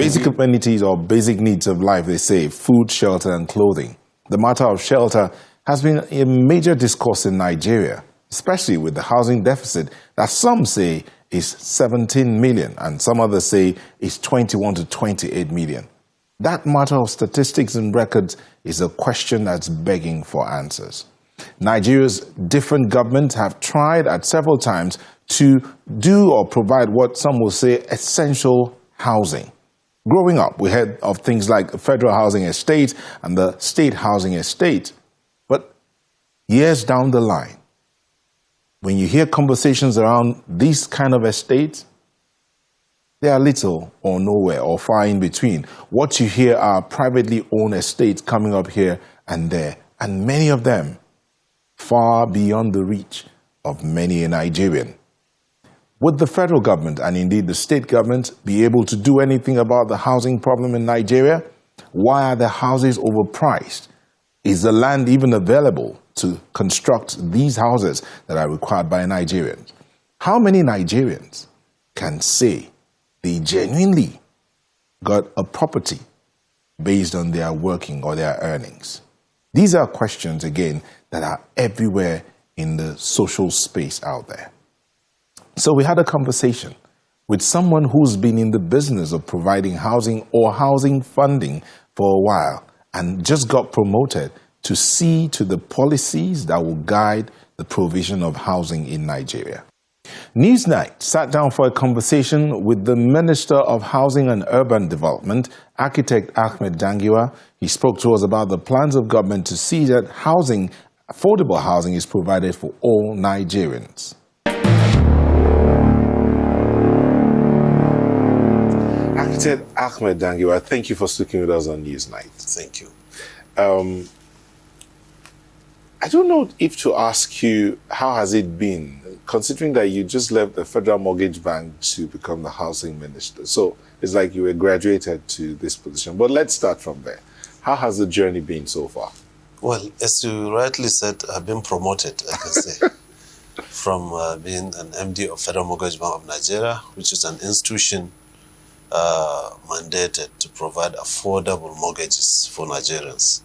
Basic amenities or basic needs of life, they say, food, shelter, and clothing. The matter of shelter has been a major discourse in Nigeria, especially with the housing deficit that some say is 17 million and some others say is 21 to 28 million. That matter of statistics and records is a question that's begging for answers. Nigeria's different governments have tried at several times to do or provide what some will say essential housing. Growing up, we heard of things like the federal housing estate and the state housing estate. But years down the line, when you hear conversations around these kind of estates, they are little or nowhere or far in between. What you hear are privately owned estates coming up here and there, and many of them far beyond the reach of many a Nigerian. Would the federal government and indeed the state government be able to do anything about the housing problem in Nigeria? Why are the houses overpriced? Is the land even available to construct these houses that are required by Nigerians? How many Nigerians can say they genuinely got a property based on their working or their earnings? These are questions, again, that are everywhere in the social space out there. So we had a conversation with someone who's been in the business of providing housing or housing funding for a while and just got promoted to see to the policies that will guide the provision of housing in Nigeria. Newsnight sat down for a conversation with the Minister of Housing and Urban Development, architect Ahmed Dangiwa. He spoke to us about the plans of government to see that housing, affordable housing, is provided for all Nigerians. Architect Ahmed Dangiwa, thank you for speaking with us on Newsnight. Thank you. I don't know if to ask you, how has it been, considering that you just left the Federal Mortgage Bank to become the housing minister? So it's like you were graduated to this position. But let's start from there. How has the journey been so far? Well, as you rightly said, I've been promoted, I can say, from being an MD of Federal Mortgage Bank of Nigeria, which is an institution mandated to provide affordable mortgages for Nigerians,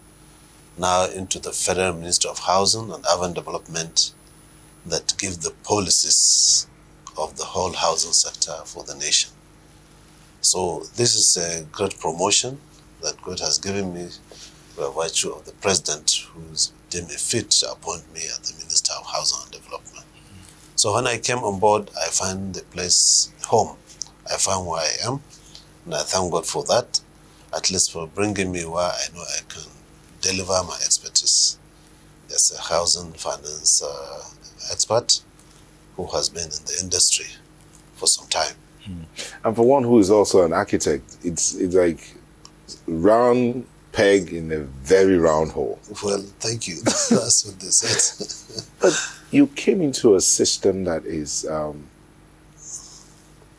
now into the Federal Ministry of Housing and Urban Development that give the policies of the whole housing sector for the nation. So this is a great promotion that God has given me by virtue of the President, who's deemed it fit to appoint me as the Minister of Housing and Development. So when I came on board, I found the place home. I found where I am, and I thank God for that, at least for bringing me where I know I can deliver my expertise as a housing finance expert who has been in the industry for some time. And for one who is also an architect, it's like round peg in a very round hole. Well, thank you. That's what they said. But you came into a system that is,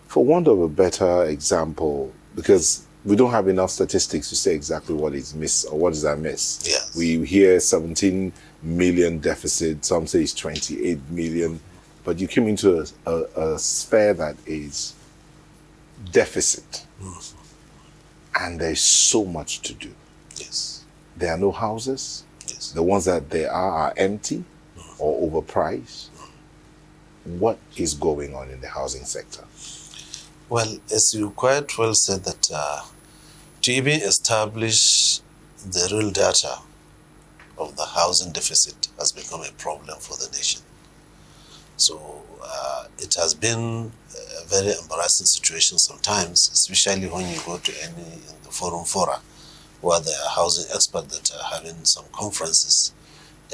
for want of a better example, because we don't have enough statistics to say exactly what is miss or what is amiss. Yes. We hear 17 million deficit, some say it's 28 million, but you came into a sphere that is deficit. And there's so much to do. Yes. There are no houses. Yes. The ones that there are empty or overpriced. What is going on in the housing sector? Well, as you quite well said, that to even establish the real data of the housing deficit has become a problem for the nation. So it has been a very embarrassing situation sometimes, especially when you go to any in the fora where there are housing experts that are having some conferences.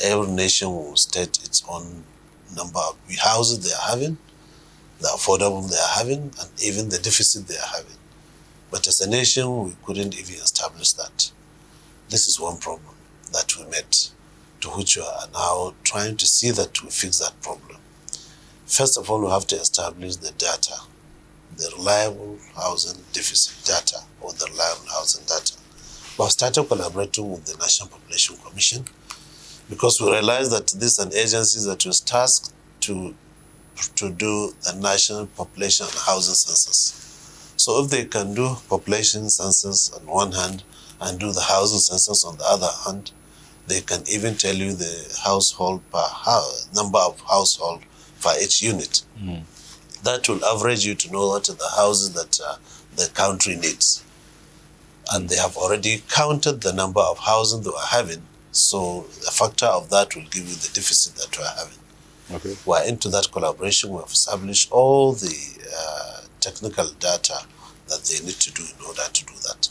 Every nation will state its own number of houses they are having, the affordable they are having, and even the deficit they are having. But as a nation, we couldn't even establish that. This is one problem that we met, to which we are now trying to see that we fix that problem. First of all, we have to establish the data, the reliable housing deficit data, or the reliable housing data. We have started collaborating with the National Population Commission because we realize that this is an agency that was tasked to do the National Population and Housing Census. So if they can do population census on one hand and do the housing census on the other hand, they can even tell you the household number of household for each unit. That will average you to know what are the houses that the country needs. And they have already counted the number of housing they are having. So a factor of that will give you the deficit that we are having. Okay. We're into that collaboration. We have established all the technical data that they need to do in order to do that.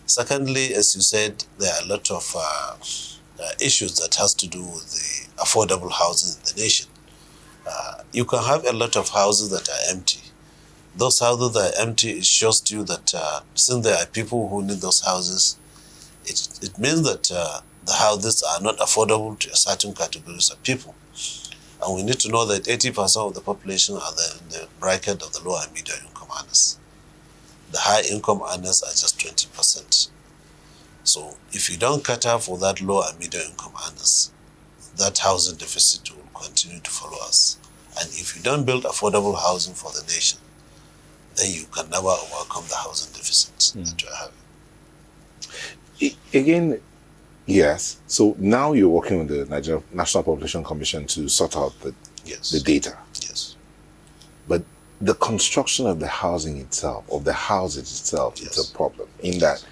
Secondly, as you said, there are a lot of issues that has to do with the affordable housing in the nation. You can have a lot of houses that are empty. Those houses that are empty, it shows to you that since there are people who need those houses, it means that the houses are not affordable to a certain categories of people. And we need to know that 80% of the population are in the bracket of the low and medium income earners. The high income earners are just 20%. So if you don't cater for that low and medium income earners, that housing deficit will continue to follow us. And if you don't build affordable housing for the nation, then you can never overcome the housing deficit that you're having. Again, yes. So now you're working with the Nigerian National Population Commission to sort out the data. Yes. But the construction of the housing itself, of the houses itself, is a problem. In that,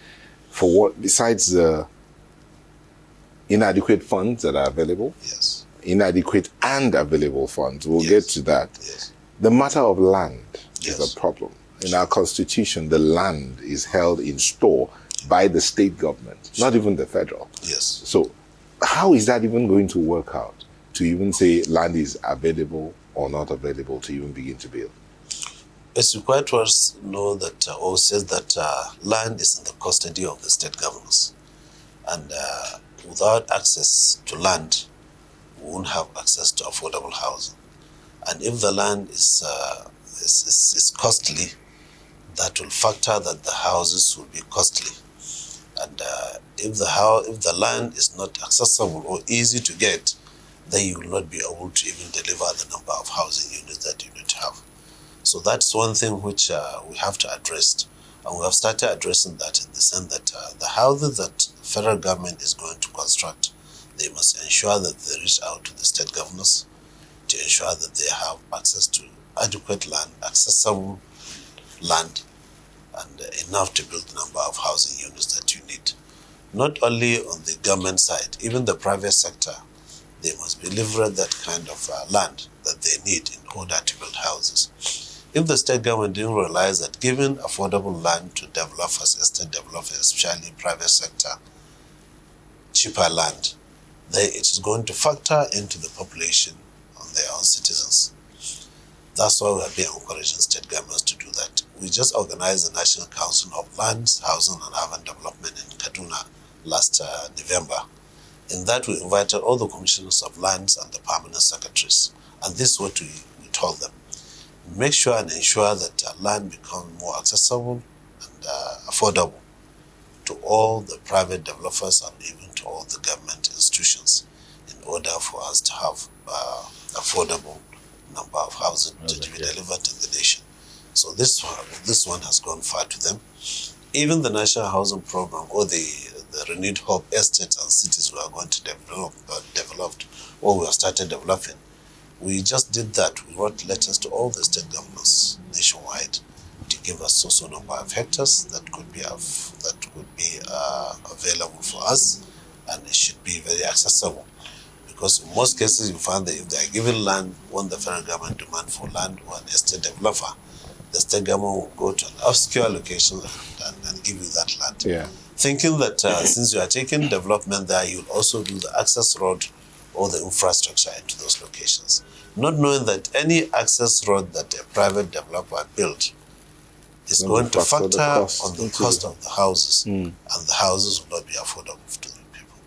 for what, besides the inadequate funds that are available, inadequate and available funds, we'll get to that. The matter of land is a problem. In our constitution, the land is held in store by the state government, not even the federal. So how is that even going to work out, to even say land is available or not available to even begin to build? As you quite well know that, or says that land is in the custody of the state governors. And without access to land, we won't have access to affordable housing. And if the land is costly, that will factor that the houses will be costly. And if the land is not accessible or easy to get, then you will not be able to even deliver the number of housing units that you need to have. So that's one thing which we have to address. And we have started addressing that in the sense that the houses that the federal government is going to construct, they must ensure that they reach out to the state governors to ensure that they have access to adequate land, accessible land, and enough to build the number of housing units that you need. Not only on the government side, even the private sector, they must be leveraged that kind of land that they need in order to build houses. If the state government didn't realize that giving affordable land to developers, estate developers, especially private sector, cheaper land, then it is going to factor into the population on their own citizens. That's why we have been encouraging state governments to do that. We just organized the National Council of Lands, Housing and Urban Development in Kaduna last November. In that, we invited all the commissioners of lands and the permanent secretaries. And this is what we told them. Make sure and ensure that land becomes more accessible and affordable to all the private developers and even to all the government institutions in order for us to have affordable number of housing to be delivered to the nation. So this one has gone far to them. Even the National Housing Program or the Renewed Hope Estates and Cities we are going to develop, or we have started developing, we just did that. We wrote letters to all the state governors nationwide to give us so number of hectares that could be available for us, and it should be very accessible. Because in most cases you find that if they are given land, when the federal government demand for land or an estate developer, the state government will go to an obscure location and give you that land. Thinking that since you are taking development there, you'll also do the access road or the infrastructure into those locations. Not knowing that any access road that a private developer built is going to factor on the cost of the houses, and the houses will not be affordable to the people.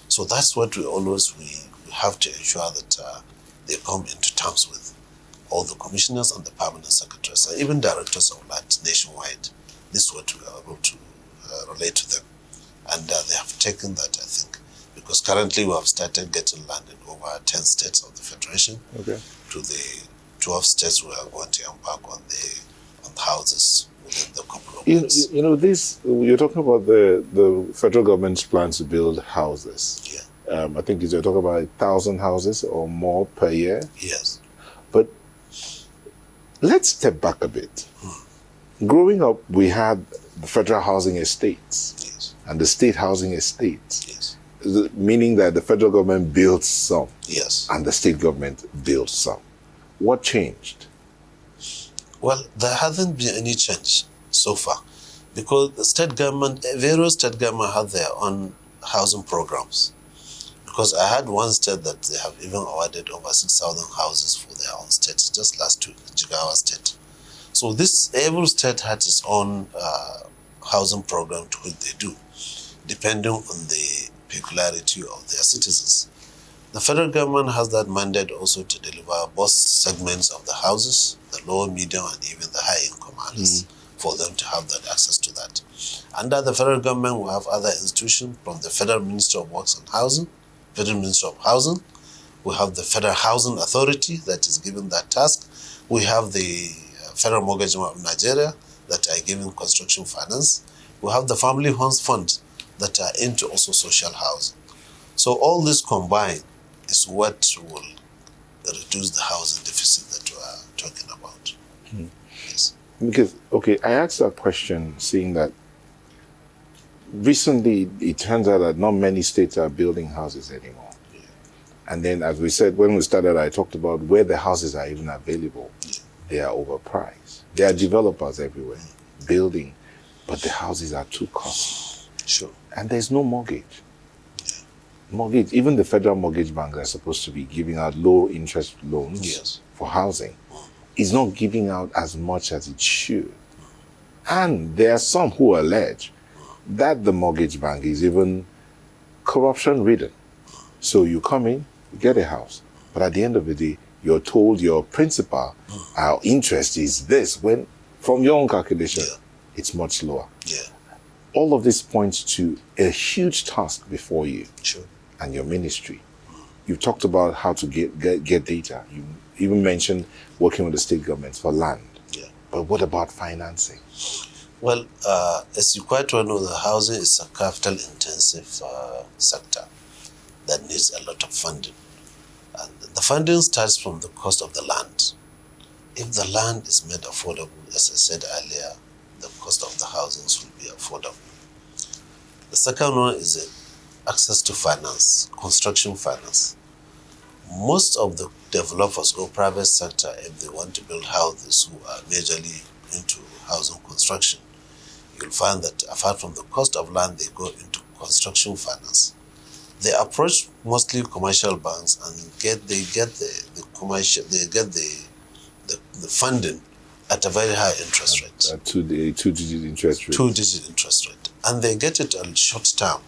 So that's what we have to ensure that they come into terms with all the commissioners and the permanent secretaries, and even directors of land nationwide. This is what we are able to relate to them. And they have taken that, I think, because currently we have started getting land in over 10 states of the Federation. To the 12 states we are going to embark on the houses within the couple of months. You're talking about the federal government's plans to build houses. Yeah. I think you're talking about 1,000 houses or more per year. Yes. But let's step back a bit. Growing up, we had the federal housing estates. Yes. And the state housing estates. Yes. Meaning that the federal government built some. Yes. And the state government built some. What changed? Well, there hasn't been any change so far, because the various state government have their own housing programs. Because I had one state that they have even awarded over 6,000 houses for their own state, just last week, Jigawa State. So every state has its own housing program to which they do, depending on the peculiarity of their citizens. The federal government has that mandate also to deliver both segments of the houses, the low, medium, and even the high income earners, for them to have that access to that. Under the federal government, we have other institutions from the Federal Ministry of Works and Housing, Federal Ministry of Housing. We have the Federal Housing Authority that is given that task. We have the Federal Mortgage of Nigeria that are giving construction finance. We have the Family Homes Fund that are into also social housing. So all this combined is what will reduce the housing deficit that we are talking about. Yes. Because, I asked that question seeing that recently it turns out that not many states are building houses anymore. Yeah. And then, as we said, when we started, I talked about where the houses are even available. Yeah. They are overpriced. There are developers everywhere building, but the houses are too costly. Sure. And there's no mortgage. Mortgage, even the federal mortgage banks are supposed to be giving out low interest loans for housing. It's not giving out as much as it should. And there are some who allege that the mortgage bank is even corruption ridden. So you come in, you get a house, but at the end of the day, you're told your principal, our interest is this, when from your own calculation, it's much lower. Yeah. All of this points to a huge task before you. Sure. And your ministry. You've talked about how to get data. You even mentioned working with the state governments for land. Yeah. But what about financing? Well, as you quite well know, the housing is a capital-intensive sector that needs a lot of funding. And the funding starts from the cost of the land. If the land is made affordable, as I said earlier, the cost of the housings will be affordable. The second one is access to finance, construction finance. Most of the developers or private sector, if they want to build houses who are majorly into housing construction, you'll find that apart from the cost of land, they go into construction finance. They approach mostly commercial banks and they get the funding at a very high interest rate. Two-digit interest rate. Two-digit interest rate. And they get it on short term.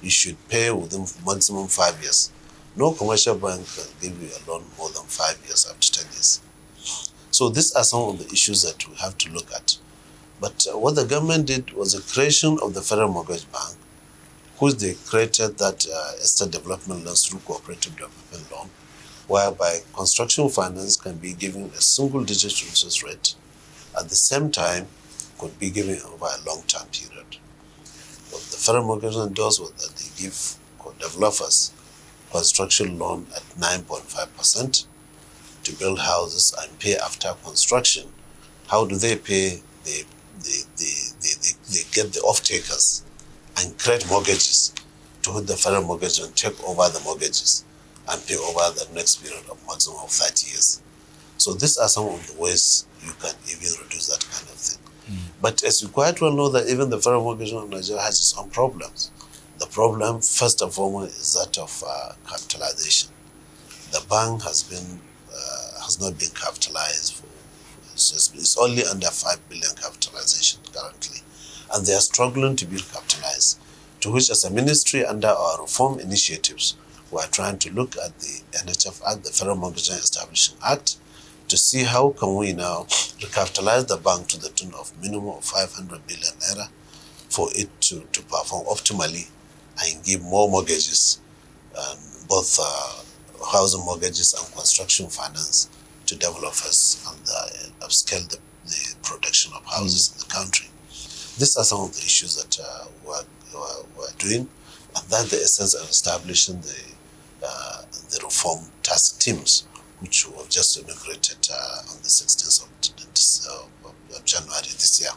You should pay within maximum 5 years. No commercial bank can give you a loan more than 5 years, up to 10 years. So these are some of the issues that we have to look at. But what the government did was the creation of the Federal Mortgage Bank, which they created that estate development loans through Cooperative Development Loan, whereby construction finance can be given a single-digit interest rate, at the same time could be given over a long-term period. What the Federal Mortgage Bank does was that they give developers construction loan at 9.5% to build houses and pay after construction. How do they pay? They get the off-takers and create mortgages to which the Federal Mortgage Bank take over the mortgages and pay over the next period of maximum of 30 years. So these are some of the ways you can even reduce that kind of thing. But as you quite well know that even the Federal Mortgage Bank of Nigeria has its own problems. The problem, first and foremost, is that of capitalization. The bank has not been capitalized. It's only under 5 billion capitalization currently. And they are struggling to be capitalized, to which as a ministry under our reform initiatives, we are trying to look at the NHF Act, the Federal Mortgage Establishment Act, to see how can we now recapitalize the bank to the tune of minimum of 500 billion naira for it to perform optimally and give more mortgages, both housing mortgages and construction finance to developers and upscale the production of houses in the country. These are some of the issues that we're doing, and that's the essence of establishing the reform task teams, which were just inaugurated on the 16th of January this year,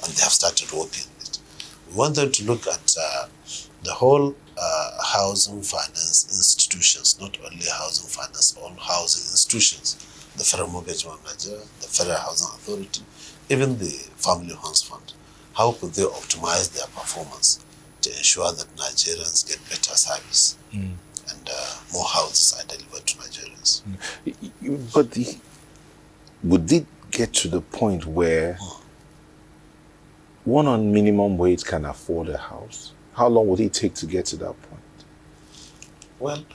and they have started working on it. We want them to look at the whole housing finance institutions, not only housing finance, all housing institutions, the Federal Mortgage Manager, the Federal Housing Authority, even the Family Homes Fund. How could they optimize their performance to ensure that Nigerians get better service and more houses are delivered to Nigerians? But would it get to the point where one on minimum wage can afford a house? How long would it take to get to that point? Well,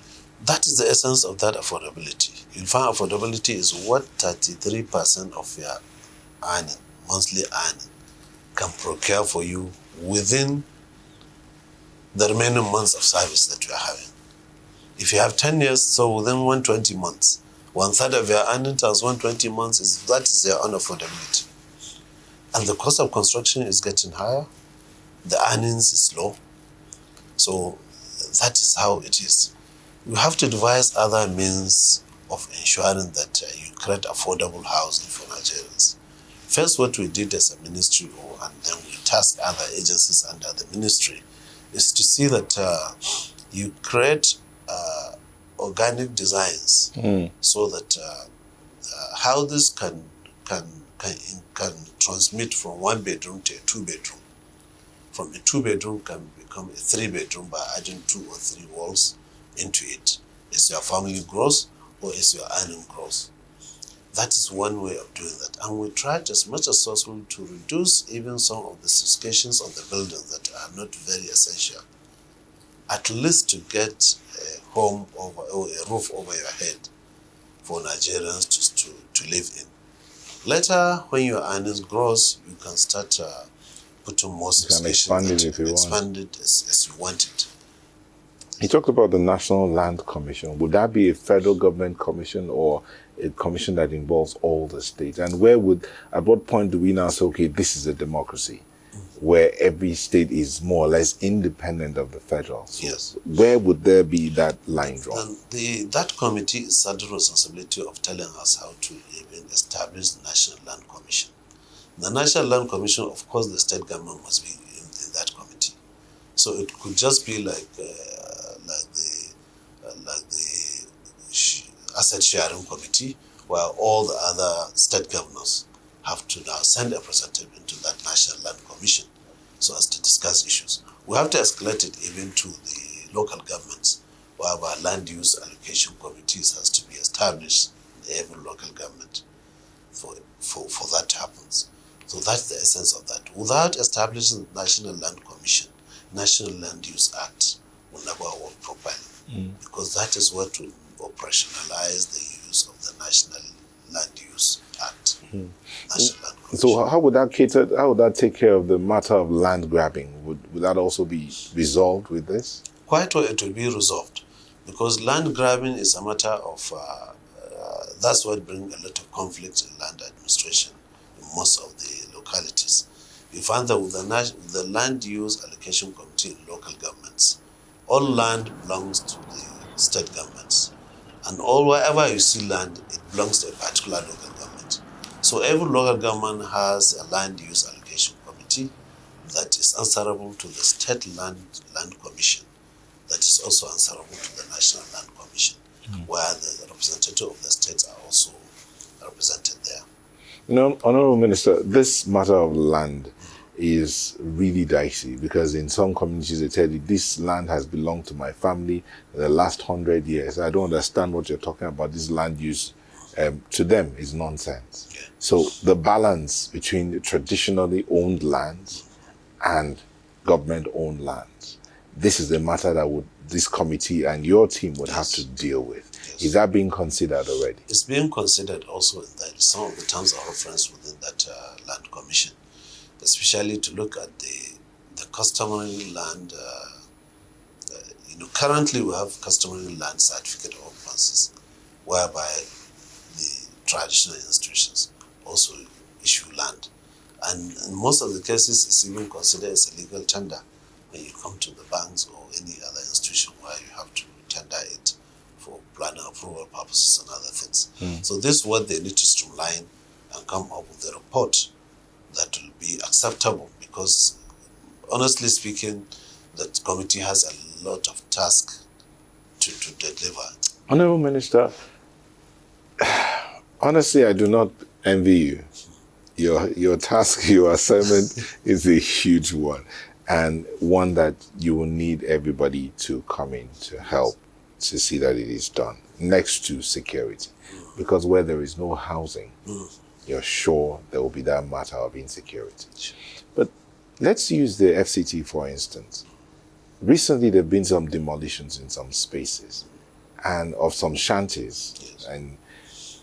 that is the essence of that affordability. In fact, affordability is what 33% of your earning, monthly earning, can procure for you within the remaining months of service that you are having. If you have 10 years, so within 120 months, 1/3 of your earning times 120 months, that is your own affordability. And the cost of construction is getting higher, the earnings is low. So that is how it is. You have to devise other means of ensuring that you create affordable housing for Nigerians. First, what we did as a ministry, and then we tasked other agencies under the ministry, is to see that you create organic designs so that houses can transmit from 1 bedroom to a 2-bedroom. From a 2-bedroom can become a 3-bedroom by adding 2 or 3 walls into it. As your family grows or as your earning grows. That is one way of doing that. And we tried as much as possible to reduce even some of the specifications of the buildings that are not very essential. At least to get a home over, or a roof over your head for Nigerians to live in. Later, when your earnings grows, you can start putting more specifications. You can expand it if you want. Expand it as you want it. He talked about the National Land Commission. Would that be a federal government commission or a commission that involves all the states? And at what point do we now say, okay, this is a democracy, where every state is more or less independent of the federal? So yes. Where would there be that line drawn? That committee is under the responsibility of telling us how to even establish the National Land Commission. The National Land Commission, of course, the state government must be in that committee. So it could just be like the asset sharing committee, where all the other state governors have to now send a representative into that National Land Commission so as to discuss issues. We have to escalate it even to the local governments, whereby land use allocation committees has to be established in every local government for that to happen. So that's the essence of that. Without establishing the National Land Commission, National Land Use Act will never work properly, because that is what will operationalize the use of the National Land Use Act. National Land Commission. So how would that take care of the matter of land grabbing? Would that also be resolved with this? Quite well, it will be resolved, because land grabbing is a matter of, that's what brings a lot of conflict in land administration in most of the localities. You find that with the Land Use Allocation Committee in local governments, all land belongs to the state governments. And wherever you see land, it belongs to a particular local government. So every local government has a Land Use Allocation Committee that is answerable to the State Land Commission, that is also answerable to the National Land Commission, where the representatives of the states are also represented there. You know, Honorable Minister, this matter of land is really dicey, because in some communities they tell you this land has belonged to my family for the last 100 years. I don't understand what you're talking about. This land use to them is nonsense. Yeah. So the balance between the traditionally owned lands and government owned lands, this is the matter that this committee and your team would have to deal with. Yes. Is that being considered already? It's being considered also in that some of the terms are referenced within that land commission, especially to look at the customary land. Currently we have customary land certificate of occupancies, whereby the traditional institutions also issue land And in most of the cases, it's even considered as a legal tender when you come to the banks or any other institution where you have to tender it for planning approval purposes and other things. So this is what they need to streamline and come up with a report that will be acceptable, because honestly speaking, that committee has a lot of task to deliver. Honorable Minister, honestly, I do not envy you. Your task, your assignment is a huge one, and one that you will need everybody to come in to help to see that it is done, next to security. Because where there is no housing, you're sure there will be that matter of insecurity. But let's use the FCT for instance. Recently, there have been some demolitions in some spaces and of some shanties. Yes.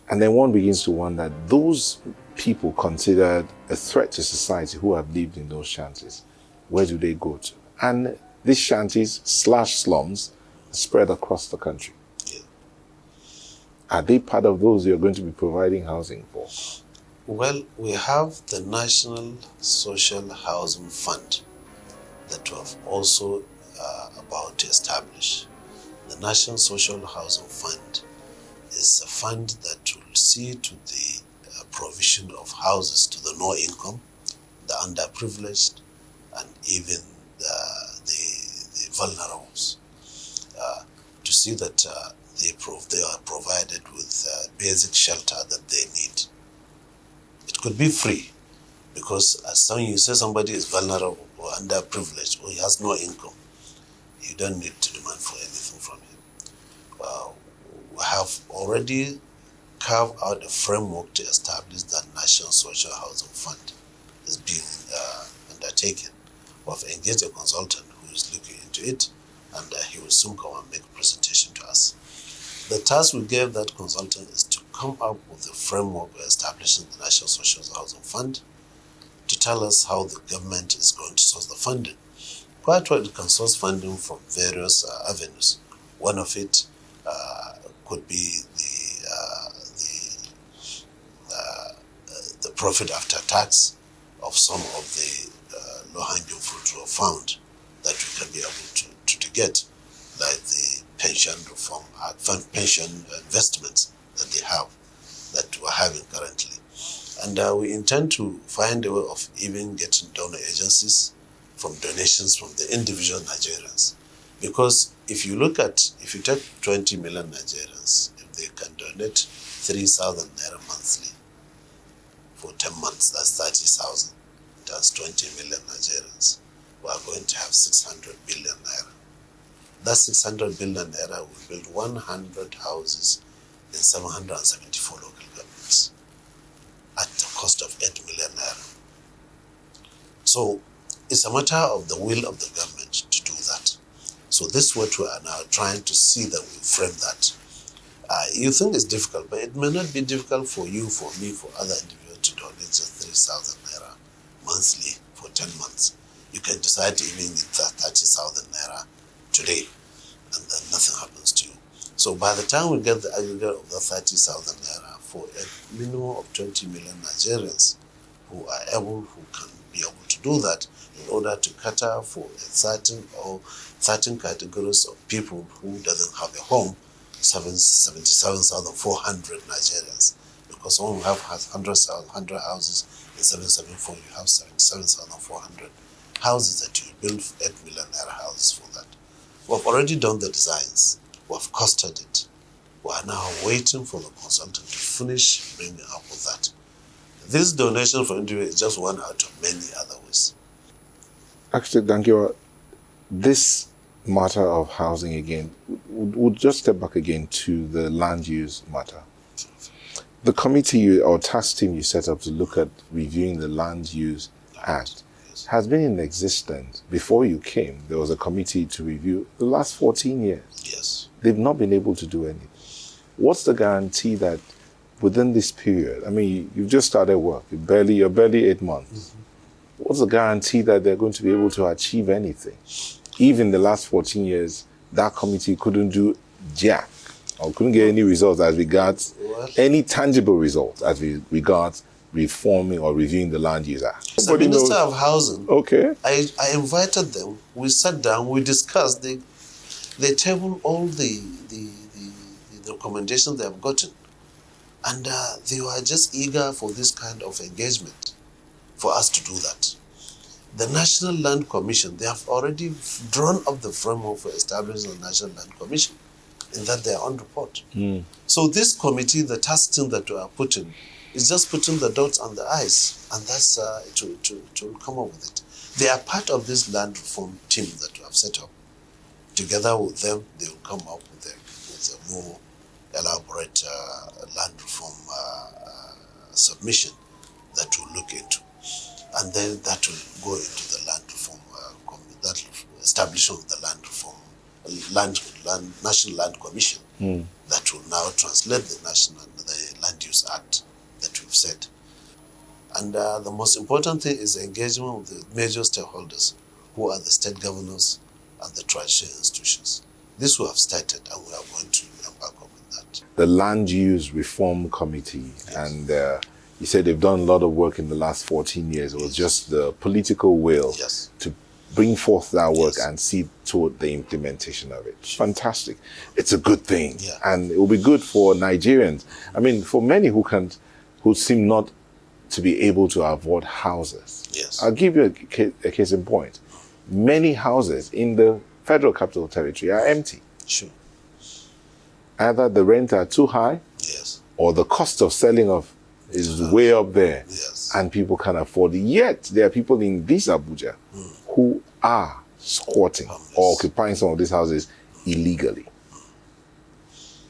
And then one begins to wonder, those people considered a threat to society who have lived in those shanties, where do they go to? And these shanties / slums spread across the country. Yeah. Are they part of those you're going to be providing housing for? Well, we have the National Social Housing Fund that we have also about to establish. The National Social Housing Fund is a fund that will see to the provision of houses to the low income, the underprivileged, and even the vulnerables, to see that they are provided with basic shelter that they need. It could be free, because as soon as you say somebody is vulnerable or underprivileged or he has no income, you don't need to demand for anything from him. We have already carved out a framework to establish that National Social Housing Fund is being undertaken. We have engaged a consultant who is looking into it, and he will soon come and make a presentation to us. The task we gave that consultant is to come up with a framework for establishing the National Social Housing Fund, to tell us how the government is going to source the funding. Quite well, it can source funding from various avenues. One of it could be the profit after tax of some of the low-hanging fruits we have found that we can be able to get, like the pension reform, pension investments that they have, that we're having currently. And we intend to find a way of even getting donor agencies from donations from the individual Nigerians. Because if you take 20 million Nigerians, if they can donate 3,000 naira monthly for 10 months, that's 30,000. That's 20 million Nigerians. We are going to have 600 billion naira. That 600 billion naira will build 100 houses in 774 local governments at the cost of 8 million naira. So it's a matter of the will of the government to do that. So this is what we are now trying to see, that we frame that. You think it's difficult, but it may not be difficult for you, for me, for other individuals to donate just 3,000 naira monthly for 10 months. You can decide to even give 30,000 naira today, and then nothing happens to you. So by the time we get the aggregate of the 30,000 naira for a minimum of 20 million Nigerians who can be able to do that, in order to cater for certain categories of people who doesn't have a home, 77,400 Nigerians. Because when we have 100 houses in 774, you have 77,400 houses that you build 8 million naira houses for that. We've already done the designs. We've costed it. We are now waiting for the consultant to finish bringing up with that. This donation for individual is just one out of many other ways. Actually, Dankiwa, this matter of housing again, we'll just step back again to the land use matter. The committee or task team you set up to look at reviewing the Land Use Act has been in existence. Before you came, there was a committee to review the last 14 years. Yes. They've not been able to do anything. What's the guarantee that within this period, I mean, you've just started work, you're barely 8 months. Mm-hmm. What's the guarantee that they're going to be able to achieve anything? Even the last 14 years, that committee couldn't do jack, or couldn't get any results as regards, any tangible results as regards reforming or reviewing the Land Use Act? As the Minister of Housing, okay, I invited them. We sat down, we discussed. They tabled all the recommendations they have gotten. And they were just eager for this kind of engagement, for us to do that. The National Land Commission, they have already drawn up the framework for establishing the National Land Commission, in that their own report. So this committee, the task team that we are putting, is just putting the dots on the i's, and that's to come up with it. They are part of this land reform team that we have set up. Together with them, they will come up with a more elaborate land reform submission that we'll look into. And then that will go into the land reform, that establishment of the land reform, National Land Commission, that will now translate the Land Use Act that we've said. And the most important thing is the engagement with the major stakeholders, who are the state governors and the traditional institutions. This we have started, and we are going to embark on that. The Land Use Reform Committee, yes. And you said they've done a lot of work in the last 14 years. It was just the political will to bring forth that work and see toward the implementation of it. Fantastic. It's a good thing. Yeah. And it will be good for Nigerians. I mean, for many who seem not to be able to afford houses. Yes. I'll give you a case in point. Many houses in the Federal Capital Territory are empty. Sure. Either the rent are too high, or the cost of selling is way up there, and people can't afford it. Yet there are people in this Abuja who are squatting or occupying some of these houses illegally.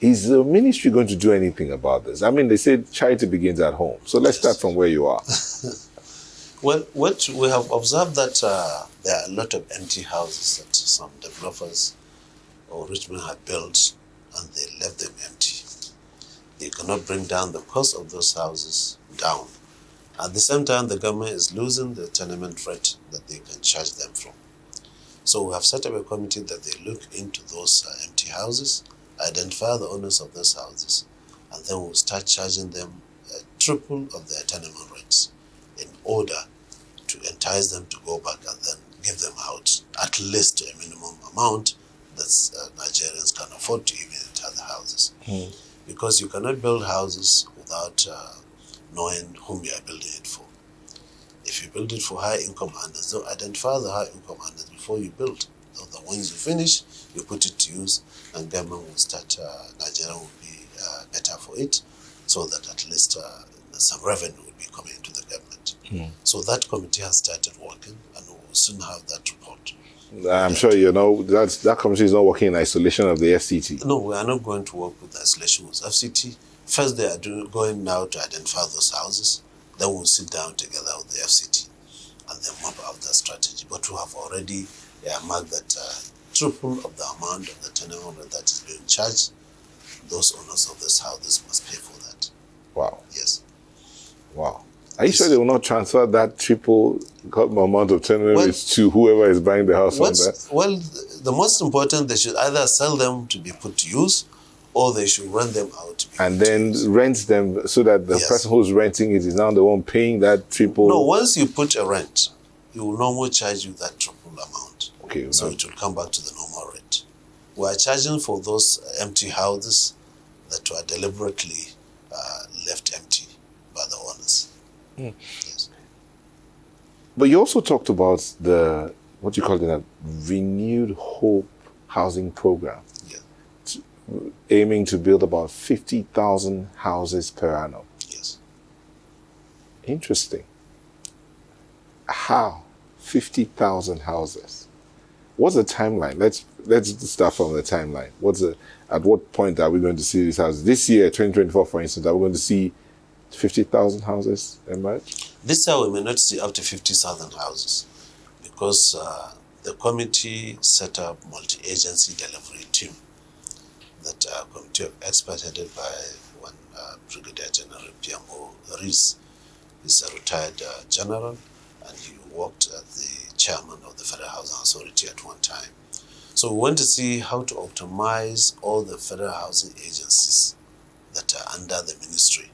Is the ministry going to do anything about this? I mean, they said charity begins at home. So let's start from where you are. Well, what we have observed that there are a lot of empty houses that some developers or rich men have built, and they left them empty. They cannot bring down the cost of those houses down. At the same time, the government is losing the tenement rate that they can charge them from. So we have set up a committee that they look into those empty houses, identify the owners of those houses, and then we'll start charging them triple of their tenement rates in order to entice them to go back and then give them out at least a minimum amount that Nigerians can afford to even enter the houses. Because you cannot build houses without knowing whom you are building it for. If you build it for high-income earners, don't identify the high-income earners before you build. So that once you finish, you put it to use, and government will start, Nigeria will be better for it, so that at least some revenue will be coming into the government. So that committee has started working, and we will soon have that report. I'm sure you know that committee is not working in isolation of the FCT. No, we are not going to work with isolation with FCT. First, they are going now to identify those houses. Then we'll sit down together with the FCT and then map out that strategy. But we have already marked that triple of the amount of the tenement that is being charged. Those owners of those houses must pay for that. Wow. Yes. Wow. Are you sure they will not transfer that triple amount of tenement to whoever is buying the house on that? Well, the most important, they should either sell them to be put to use, or they should rent them out to be and then rent them so that the person who's renting it is now the one paying that triple. No, once you put a rent, you will normally charge you that triple amount. Okay. So it will come back to the normal rate. We are charging for those empty houses that were deliberately left empty by the owners. Yes. But you also talked about the, what you call it, a renewed hope housing program. Aiming to build about 50,000 houses per annum. Yes. Interesting. How? 50,000 houses. What's the timeline? Let's start from the timeline. At what point are we going to see these houses? This year, 2024, for instance, are we going to see 50,000 houses emerge? This year we may not see up to 50,000 houses because the committee set up multi-agency delivery team. That committee of experts headed by one Brigadier General PMO Rees. He's a retired general, and he worked as the chairman of the Federal Housing Authority at one time. So we want to see how to optimize all the federal housing agencies that are under the ministry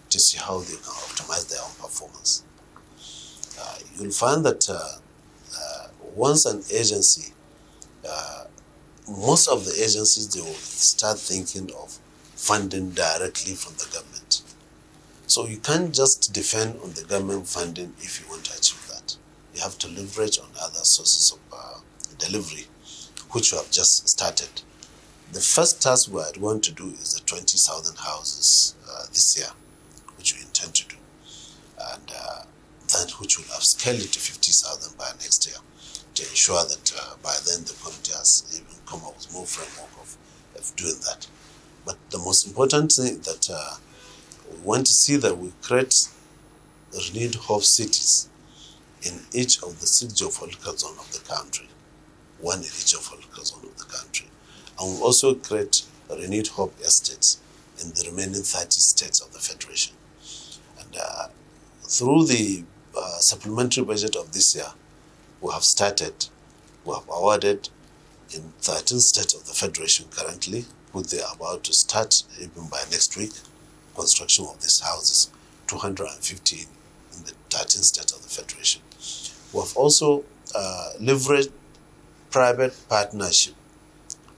to see how they can optimize their own performance. You'll find that once an agency, most of the agencies, they will start thinking of funding directly from the government. So you can't just depend on the government funding if you want to achieve that. You have to leverage on other sources of delivery, which we have just started. The first task we are going to do is the 20,000 houses this year, which we intend to do, and then which will upscale it to 50,000 by next year, to ensure that by then the committee has even come up with more framework of doing that. But the most important thing that we want to see that we create renewed hope cities in each of the 6 geopolitical zones of the country, one in each geopolitical zone of the country. And we also create renewed hope estates in the remaining 30 states of the Federation. And through the supplementary budget of this year, we have awarded in 13 states of the Federation currently, which they are about to start even by next week, construction of these houses, 250 in the 13 states of the Federation. We have also leveraged private partnership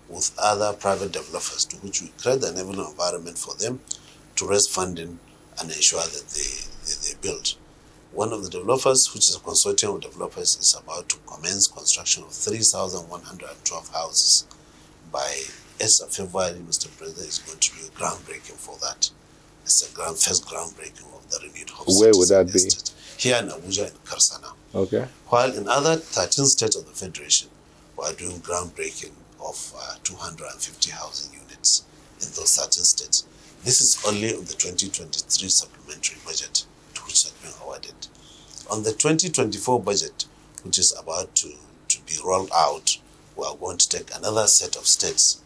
with other private developers, to which we create the enabling environment for them to raise funding and ensure that they build. One of the developers, which is a consortium of developers, is about to commence construction of 3,112 houses. By 8th of February, Mr. President is going to do a groundbreaking for that. It's the first groundbreaking of the renewed hope. Where would that be? Here in Abuja, in Karsana. Okay. While in other 13 states of the Federation, we are doing groundbreaking of 250 housing units in those 13 states. This is only on the 2023 supplementary budget, to which has been awarded. On the 2024 budget, which is about to be rolled out, we are going to take another set of states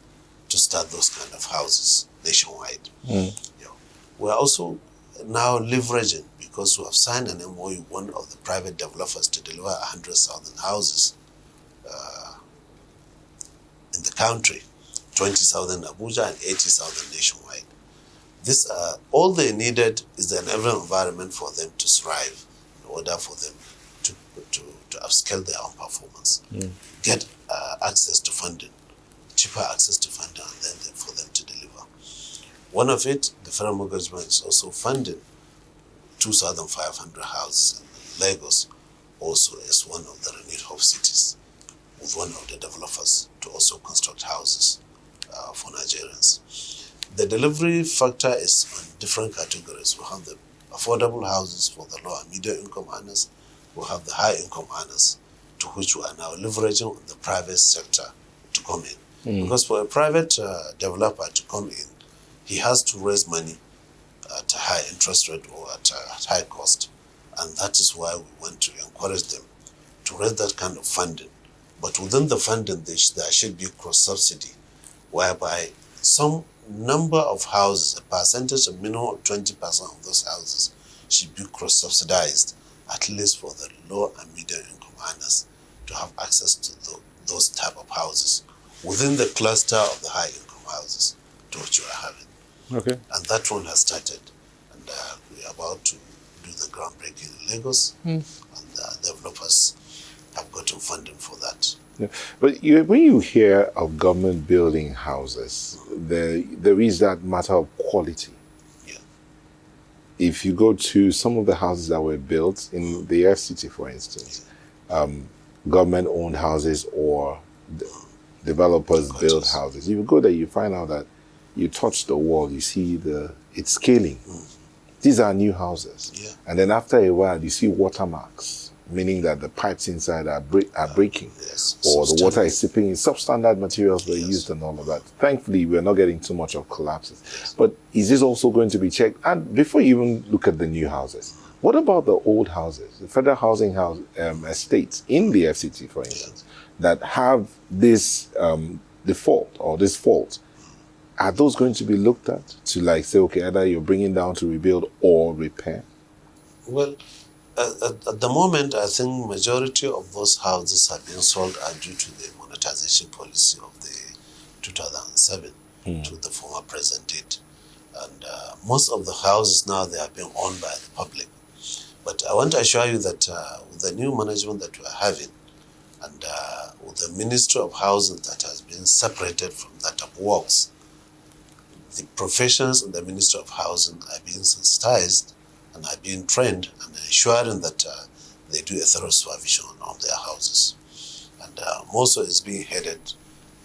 to start those kind of houses nationwide. We are also now leveraging, because we have signed an MOU with one of the private developers to deliver 100,000 houses in the country, 20,000 Abuja and 80,000 nationwide. This all they needed is the enabling environment for them to thrive, in order for them to upscale their own performance, get access to funding, cheaper access to funding, and then for them to deliver. One of it, the federal mortgage bank is also funding 2,500 houses in Lagos, also as one of the renewed hope cities, with one of the developers to also construct houses for Nigerians. The delivery factor is on different categories. We have the affordable houses for the low and medium income earners. We have the high income earners, to which we are now leveraging on the private sector to come in. Because for a private developer to come in, he has to raise money at a high interest rate or at a high cost. And that is why we want to encourage them to raise that kind of funding. But within the funding, there should be cross-subsidy, whereby some number of houses, a percentage of minimum of 20% of those houses should be cross-subsidized, at least for the low and medium income earners, to have access to those type of houses within the cluster of the high income houses to which you are having. Okay. And that one has started, and we are about to do the groundbreaking in Lagos, and developers have gotten funding for that. Yeah. But when you hear of government building houses, there is that matter of quality. Yeah. If you go to some of the houses that were built in the FCT, for instance, government-owned houses or developers built houses, if you go there, you find out that you touch the wall, you see it's scaling. These are new houses. Yeah. And then after a while, you see watermarks, meaning that the pipes inside are breaking, Yes. or the water is seeping in. Substandard materials were used and all of that. Thankfully, we're not getting too much of collapses. Yes. But is this also going to be checked? And before you even look at the new houses, what about the old houses, the federal housing estates in the FCT, for instance, that have this default or this fault? Are those going to be looked at to say, okay, either you're bringing down to rebuild or repair? Well, at the moment, I think majority of those houses have been sold are due to the monetization policy of the 2007 to the former president did. And most of the houses now, they are being owned by the public. But I want to assure you that with the new management that we are having, and with the Ministry of Housing that has been separated from that of Works, the professionals in the Ministry of Housing are being sensitized and are being trained and ensuring that they do a thorough supervision of their houses. And also is being headed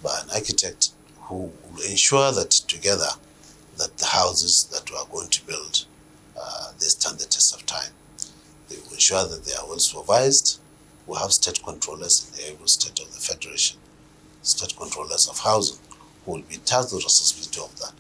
by an architect who will ensure that together that the houses that we are going to build, they stand the test of time. They will ensure that they are well supervised. We have state controllers in every state of the Federation, state controllers of housing, who will be tasked with the responsibility of that.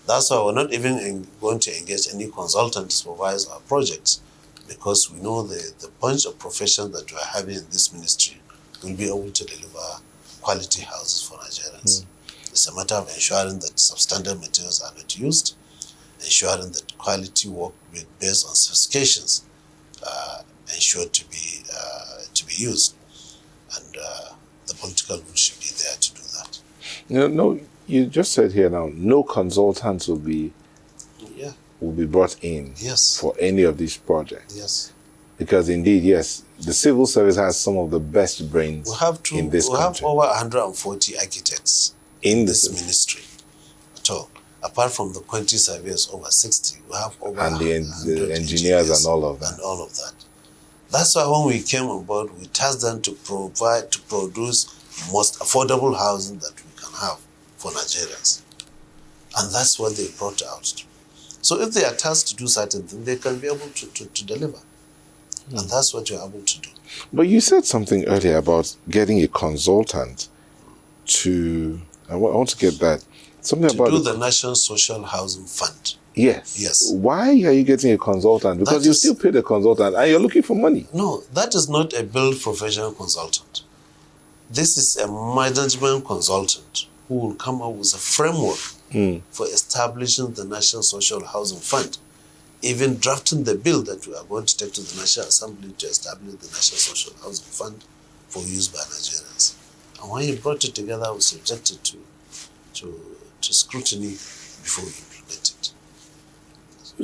That's why we're not even going to engage any consultant to supervise our projects, because we know the bunch of professions that we are having in this ministry will be able to deliver quality houses for Nigerians. It's a matter of ensuring that substandard materials are not used, ensuring that quality work based on specifications ensured to be used, and the political will should be there to do that. No, you just said here now, no consultants will be brought in for any of these projects. Yes. Because indeed, yes, the civil service has some of the best brains in this country. We have over 140 architects in this ministry. So, apart from the quantity surveyors, over 60, we have over and the engineers and all of that. That's why when we came on board, we tasked them to produce most affordable housing that we can have for Nigerians. And that's what they brought out. So if they are tasked to do certain things, they can be able to deliver. And that's what you're able to do. But you said something earlier about getting a consultant to, I want to get that. Something to about do the National Social Housing Fund. Yes. Yes. Why are you getting a consultant? Because you still pay the consultant and you're looking for money. No, that is not a build professional consultant. This is a management consultant who will come up with a framework for establishing the National Social Housing Fund, even drafting the bill that we are going to take to the National Assembly to establish the National Social Housing Fund for use by Nigerians. And when you brought it together, we subjected to scrutiny before we implement it.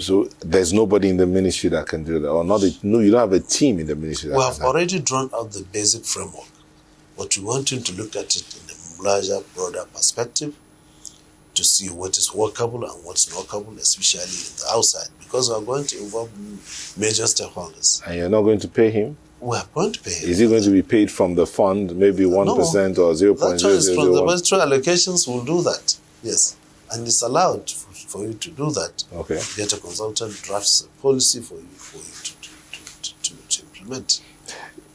So there's nobody in the ministry that can do that, or not? No, you don't have a team in the ministry. We have already drawn out the basic framework, but we want him to look at it in a larger, broader perspective to see what is workable and what's not workable, especially in the outside, because we are going to involve major stakeholders. And you're not going to pay him? We are going to pay him. Is he going to be paid from the fund, maybe 1% or 0.001? That is from the budgetary allocations. Will do that. Yes, and it's allowed for you to do that. Okay. Get a consultant drafts a policy for you to implement.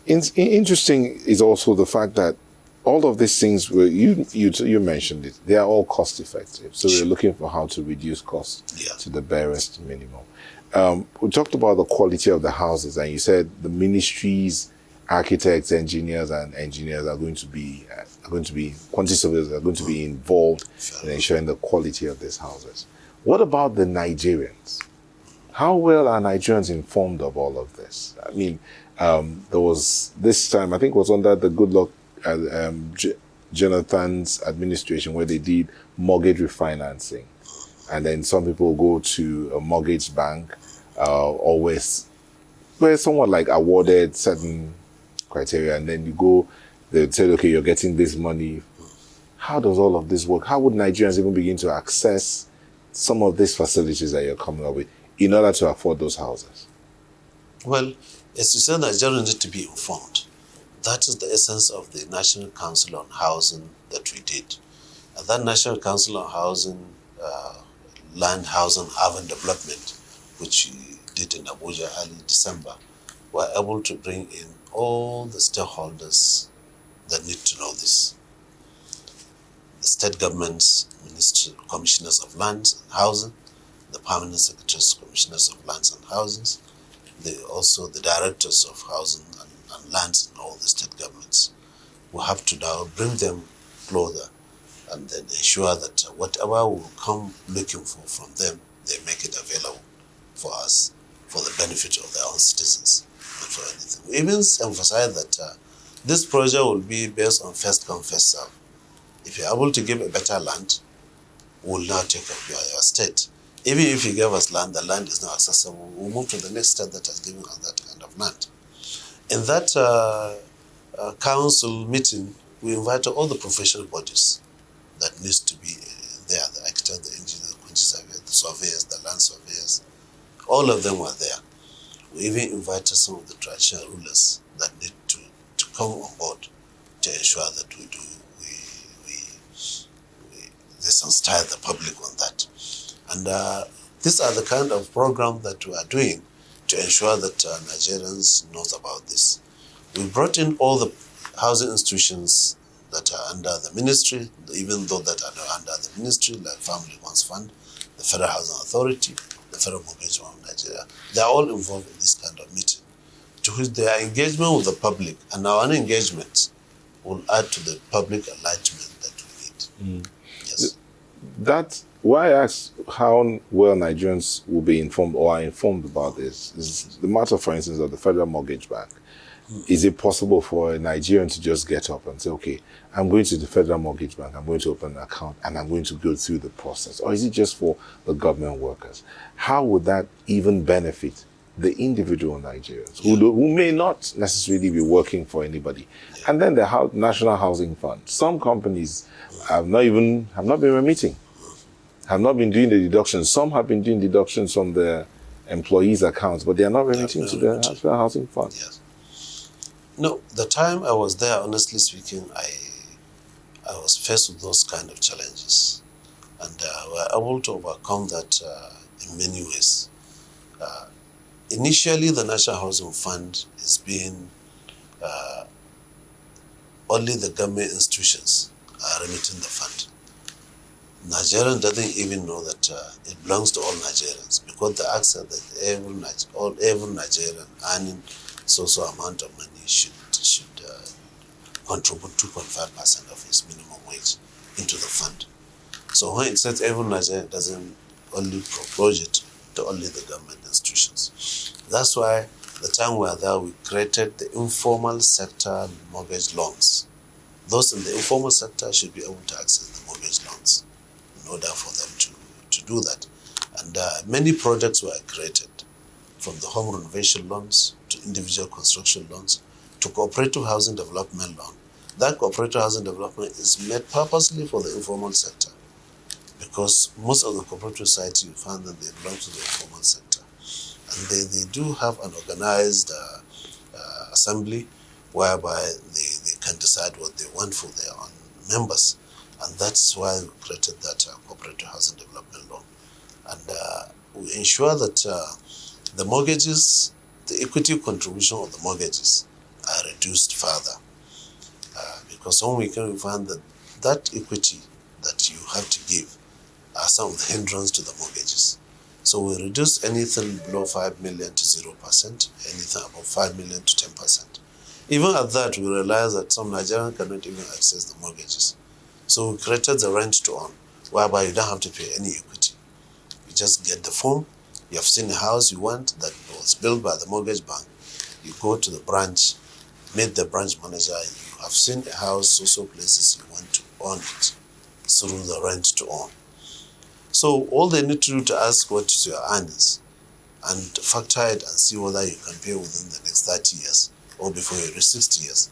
Interesting is also the fact that all of these things you mentioned it. They are all cost effective. So we're looking for how to reduce costs to the barest minimum. We talked about the quality of the houses, and you said the ministries, architects, engineers are going to be quantity surveyors are going to be involved in ensuring the quality of these houses. What about the Nigerians? How well are Nigerians informed of all of this? I mean, there was this time, I think it was under the Goodluck Jonathan's administration, where they did mortgage refinancing. And then some people go to a mortgage bank, always where someone like awarded certain criteria, and then you go, they said, okay, you're getting this money. How does all of this work? How would Nigerians even begin to access some of these facilities that you're coming up with in order to afford those houses? Well, as you said, Nigerians need to be informed. That is the essence of the National Council on Housing that we did. And that National Council on Housing, Land, Housing, Urban Development, which we did in Abuja early December, were able to bring in all the stakeholders that need to know this. The state governments, commissioners of lands and housing, the permanent secretaries, commissioners of lands and housings, also the directors of housing and lands in all the state governments. We have to now bring them closer and then ensure that whatever will come looking for from them, they make it available for us for the benefit of their own citizens, not for anything. We even emphasize that this project will be based on first come, first serve. If you're able to give a better land, we'll now take up your estate. Even if he gave us land, the land is not accessible. We'll move to the next step that is giving us that kind of land. In that council meeting, we invited all the professional bodies that needs to be there, the architect, the engineer, the quantity surveyor, the surveyors, the land surveyors. All of them were there. We even invited some of the traditional rulers that need to come on board to ensure that we sensitize the public on that. And these are the kind of program that we are doing to ensure that Nigerians knows about this. We brought in all the housing institutions that are under the ministry, even though that are not under the ministry, like Family Bonds Fund, the Federal Housing Authority, the Federal Mortgage Fund of Nigeria. They are all involved in this kind of meeting, to which their engagement with the public and our own engagement will add to the public enlightenment that we need. Yes. That's why I asked how well Nigerians will be informed or are informed about this. Is the matter, for instance, of the Federal Mortgage Bank. Is it possible for a Nigerian to just get up and say, okay, I'm going to the Federal Mortgage Bank, I'm going to open an account, and I'm going to go through the process? Or is it just for the government workers? How would that even benefit the individual Nigerians who may not necessarily be working for anybody? And then the National Housing Fund. Some companies have not been remitting, have not been doing the deductions. Some have been doing deductions from their employees' accounts, but they are not remitting to the National Housing Fund. Yes. No, the time I was there, honestly speaking, I was faced with those kind of challenges, and we were able to overcome that in many ways. Initially, the National Housing Fund is being only the government institutions are remitting the fund. Nigerian doesn't even know that it belongs to all Nigerians, because the act said that every Nigerian earning so amount of money should contribute 2.5% of his minimum wage into the fund. So when it says every Nigerian, doesn't only propose it to only the government institutions. That's why the time we were there, we created the informal sector mortgage loans. Those in the informal sector should be able to access the mortgage loans in order for them to do that. And many projects were created, from the home renovation loans to individual construction loans to cooperative housing development loan. That cooperative housing development is made purposely for the informal sector, because most of the cooperative society, you find that they belong to the informal sector. And they do have an organized assembly whereby they can decide what they want for their own members. And that's why we created that cooperative housing development loan. And we ensure that the mortgages, the equity contribution of the mortgages are reduced further. Because when we can find that equity that you have to give are some of the hindrance to the mortgages. So we reduce anything below 5 million to 0%, anything above 5 million to 10%. Even at that, we realize that some Nigerians cannot even access the mortgages. So we created the rent to own, whereby you don't have to pay any equity. You just get the form. You have seen a house you want that was built by the mortgage bank. You go to the branch, meet the branch manager. You have seen a house, so places you want to own it through the rent to own. So all they need to do to ask what is your earnings and factor it and see whether you can pay within the next 30 years or before you reach 60 years.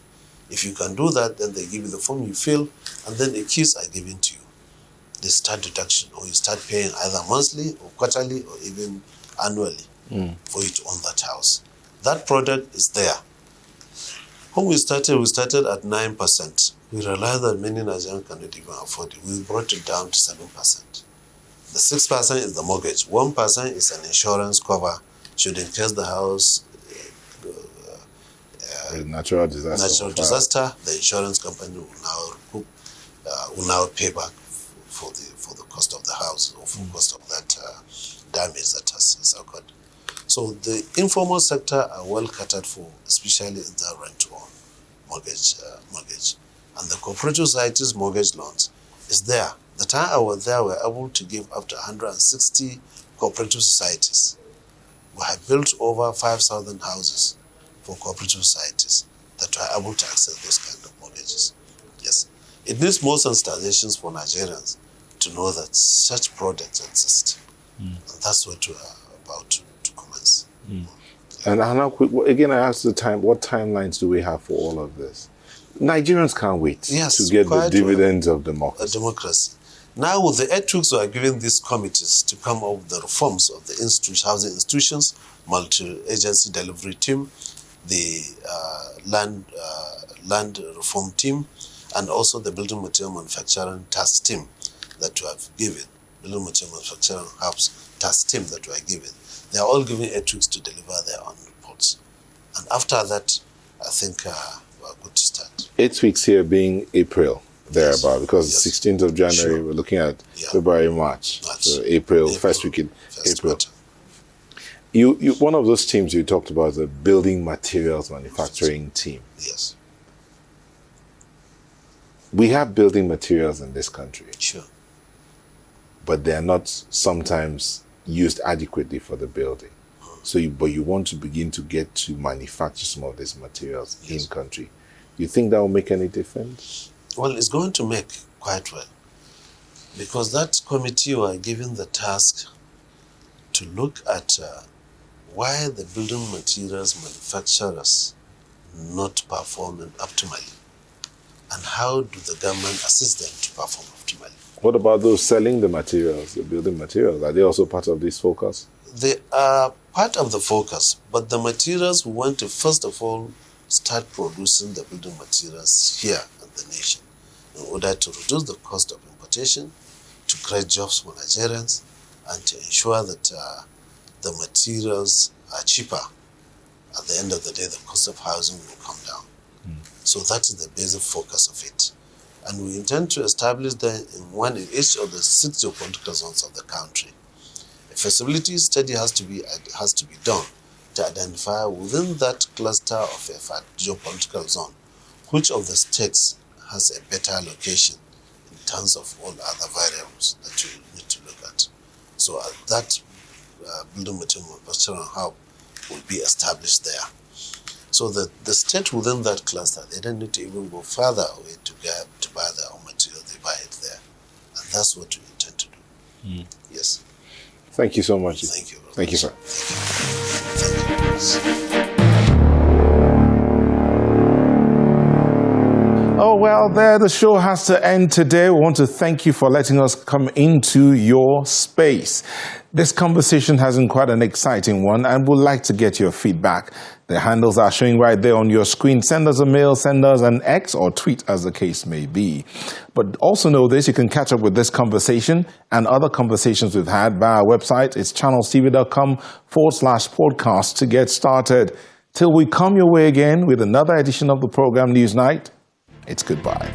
If you can do that, then they give you the form you fill, and then the keys are given to you. They start deduction, or you start paying either monthly or quarterly or even annually for you to own that house. That product is there. When we started at 9%. We realized that many Nigerians cannot even afford it. We brought it down to 7%. The 6% is the mortgage. 1% is an insurance cover should in case the house natural disaster. The insurance company will now pay back for the cost of the house or for the cost of that damage that has occurred. So the informal sector are well catered for, especially in the rent-to-own mortgage. And the cooperative society's mortgage loans is there. The time I was there, we were able to give up to 160 cooperative societies. We had built over 5,000 houses for cooperative societies that were able to access those kind of mortgages. Yes. It needs more sensitizations for Nigerians to know that such products exist. And that's what we are about to commence. And how quick, again, I asked what timelines do we have for all of this? Nigerians can't wait to get the dividends of democracy. Now, with the 8 weeks, we are giving these committees to come up with the reforms of the housing institutions, multi-agency delivery team, the land reform team, and also the building material manufacturing task team that we have given, building material manufacturing hubs task team that we are given. They are all given 8 weeks to deliver their own reports. And after that, I think we are good to start. 8 weeks here being April, thereabout, because 16th of January, we're looking at February, March. So April, first week in April. You one of those teams you talked about, the building materials manufacturing team. Yes. We have building materials in this country. Sure. But they are not sometimes used adequately for the building. But you want to begin to get to manufacture some of these materials in country. You think that will make any difference? Well, it's going to make quite well, because that committee were given the task to look at why the building materials manufacturers not performing optimally, and how do the government assist them to perform optimally. What about those selling the materials, the building materials? Are they also part of this focus? They are part of the focus, but the materials, we want to first of all start producing the building materials here in the nation in order to reduce the cost of importation, to create jobs for Nigerians, and to ensure that the materials are cheaper. At the end of the day, the cost of housing will come down. So that is the basic focus of it. And we intend to establish them in each of the 6 geopolitical zones of the country. A feasibility study has to be done to identify within that cluster of a geopolitical zone which of the states has a better location in terms of all other variables that you need to look at. So that building material manufacturing hub will be established there. So that the state within that cluster, they don't need to even go further away to buy their own material, they buy it there. And that's what we intend to do. Yes. Thank you so much. Thank you. Thank you, sir. Thank you. Oh, well, there the show has to end today. We want to thank you for letting us come into your space. This conversation has been quite an exciting one, and we'd like to get your feedback. The handles are showing right there on your screen. Send us a mail, send us an X, or tweet, as the case may be. But also know this, you can catch up with this conversation and other conversations we've had via our website. It's channelstv.com/podcast to get started. Till we come your way again with another edition of the program Newsnight, it's goodbye.